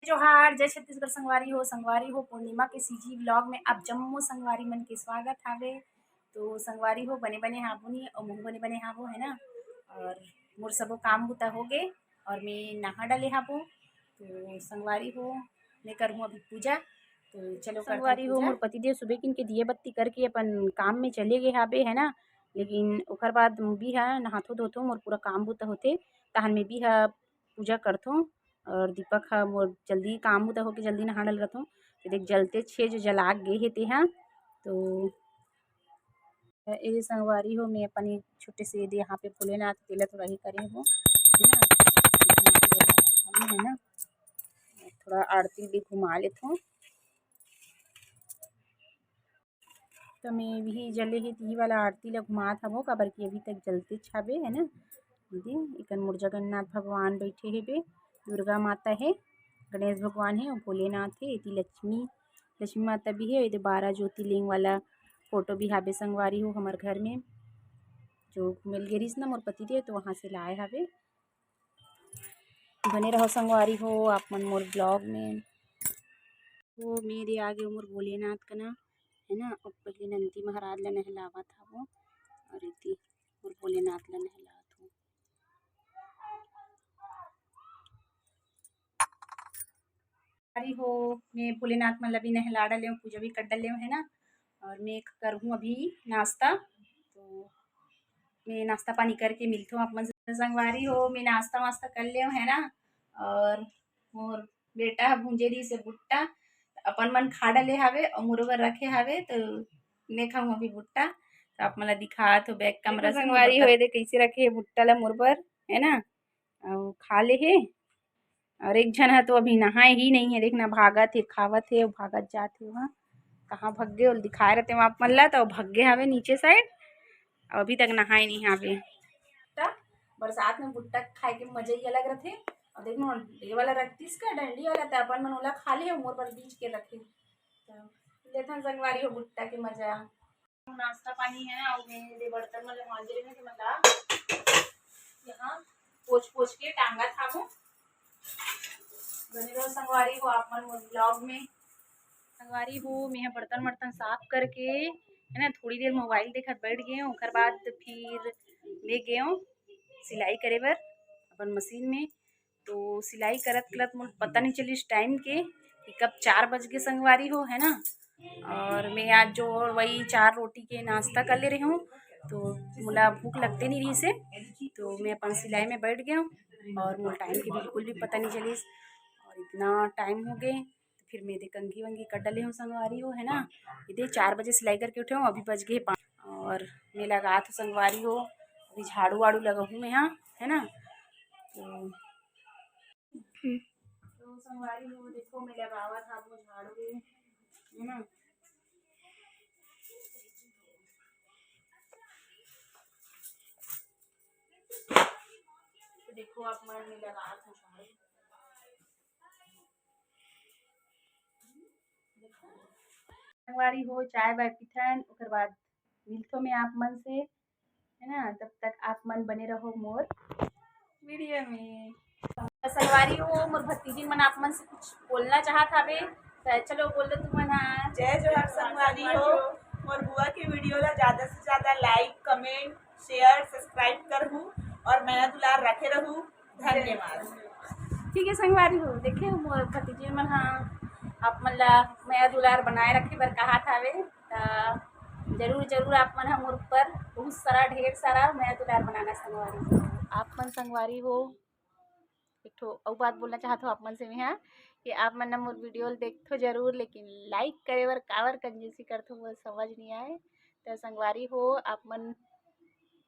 जोहार, जय छत्तीसगढ़ संगवारी हो पूर्णिमा के सीजी व्लॉग में आप जम्मो संगवारी मन के स्वागत हावे। तो संगवारी हो बने बने हाबो नी और मुँह बने बने हाबो है ना। और मोर सबो काम बुता हो गए और मैं नहा डले हाबो। तो संगवारी हो मैं करूँ अभी पूजा। तो चलो संगवारी हो मोर पतिदेव सुबह किन के दिए बत्ती करके अपन काम में चले गए हाबे है ना। लेकिन ओकर बाद भी हा नहाथो धोथो मोर पूरा काम बुता होते तहन में भी हा पूजा करथों। और दीपक हा मोर जल्दी काम होता हो के जल्दी नहा डल रथों। तो देख जलते छे जो जला गे हे तेहा। तो ये संगवारी हो मैं अपन एक छोटे से यहाँ पे भोलेनाथ तेला थोड़ा ही करे हो है ना। थोड़ा आरती भी घुमा लेथों। तो मैं भी जले ही ती वाला आरती ला घुमात हबो काबर की अभी तक जलते छाबे है ना। दीदी इकन मोर जगन्नाथ भगवान बैठे हेबे, दुर्गा माता है, गणेश भगवान है और भोलेनाथ है। इति लक्ष्मी माता भी है। इधर 12 ज्योतिर्लिंग वाला फोटो भी हाबे संगवारी हो हमार घर में जो मिल गिरिस ना मोर पतिदेव तो वहाँ से लाए हाबे। बने रहो संगवारी हो आप मन मोर ब्लॉग में। तो मेरे आगे मोर भोलेनाथ का ना है ना। और पहले नंदी महाराज ला नहलावा था वो और इति मोर भोलेनाथ ला नहलात हूँ। अरे हो मैं भोलेनाथ मतलब भी नहला डले हूँ, पूजा भी कर डले हूँ है ना। और मैं करूँ अभी नाश्ता। तो मैं नाश्ता पानी करके मिलती हूँ आप मन से संगवारी हो। मैं नाश्ता वास्ता कर ले है ना। और मोर बेटा भूंजे दी से भुट्टा अपन मन खा डले हावे और मोर बर रखे हावे। तो मैं खाऊँ अभी भुट्टा। तो आप मला दिखा तो बैग कमरा संगवारी हो दे कैसे रखे है भुट्टा ला मोर बर है ना। और खा ले है। और एक जन है तो अभी नहाए ही नहीं है, देखना भागत है खावत है और भागत जाते वहाँ कहाँ भग गए और दिखाए रहते वहाँ आप मन ला। तो भग गए हावे नीचे साइड और अभी तक नहाए नहीं हावे। बरसात में भुट्टा खाए के मजा ही अलग रहते। और देखो ये वाला रखतीस का डंडी वाला तो अपन मन ओला खा ले मोर पर बीच के रखे। तो लेथन संगवारी हो भुट्टा के मजा। नाश्ता पानी है ना और मेरे बर्तन वाले मांजे में कि मतलब यहाँ पोछ पोछ के टांगा था वो। बने रहो संगवारी हो आप मन ब्लॉग में। संगवारी हो मैं बर्तन वर्तन साफ करके है ना थोड़ी देर मोबाइल देखत बैठ गए हूँ। ओकर बाद फिर ले गए हूँ सिलाई करे बर अपन मशीन में। तो सिलाई करत करत मुझे पता नहीं चली इस टाइम के कि कब 4 बज गए संगवारी हो है ना। और मैं आज जो वही 4 रोटी के नाश्ता कर ले रही हूँ। तो मुला भूख लगते नहीं रही से तो मैं अपन सिलाई में बैठ गया हूँ और मुझे टाइम की बिल्कुल भी पता नहीं चली। और इतना टाइम हो गए तो फिर मैं दे कंघी वंगी कर डले हूँ संगवारी हो है ना। इधर 4 बजे सिलाई करके उठे हूँ अभी बज गए 5 और मैं लगा तो संगवारी हो अभी झाड़ू वाड़ू लगा हूँ मैं यहाँ है ना। तो संगवारी हो देखो मैं लगावा था वो झाड़ू है ना। तो देखो आप मन में लगा था झाड़ू संगवारी हो चाय बाय पिथन ओकर बाद मिलतो में आप मन से है ना। तब तक आप मन बने रहो मोर वीडियो में। संगवारी हो मोर भतीजी मन आप मन से कुछ बोलना चाहत हवे तो चलो बोल दो तुम मन। जय जोहार संगवारी हो मोर बुआ के वीडियो ला ज़्यादा से ज़्यादा लाइक कमेंट शेयर सब्सक्राइब करहूँ और मैं दुलार रखे रहूँ। धन्यवाद। ठीक है संगवारी हो देखे मोर भतीजी मन हाँ आप मन ला मैं दुलार बनाए रखे बर कहा थावे। जरूर जरूर आप मन हम मोर पर बहुत सारा ढेर सारा मैं दुलार बनाना संगवारी हो। आप मन संगवारी हो एक ठो और बात बोलना चाहत हो आप मन से मैं हाँ कि आप मन मोर वीडियो देखो जरूर लेकिन लाइक करे बर कावर कंजूसी करथो मोर समझ नहीं आए। तो संगवारी हो आप मन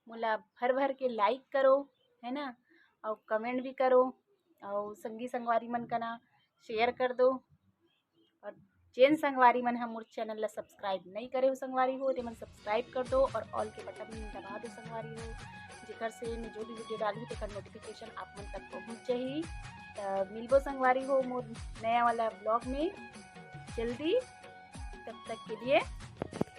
मोला भर भर के लाइक करो है ना और कमेंट भी करो और संगी संगवारी मन का ना शेयर कर दो। और जेन संगवारी मन हम मोर चैनल ला सब्सक्राइब नहीं करे हो संगवारी हो ते मन सब्सक्राइब कर दो और ऑल के बटन दबा दो संगवारी हो जेकर से मैं जो भी वीडियो डालूँ तेकर नोटिफिकेशन आप मन तक पहुँच जाही। मिलबो संगवारी हो मोर नया वाला ब्लॉग में जल्दी। तब तक के लिए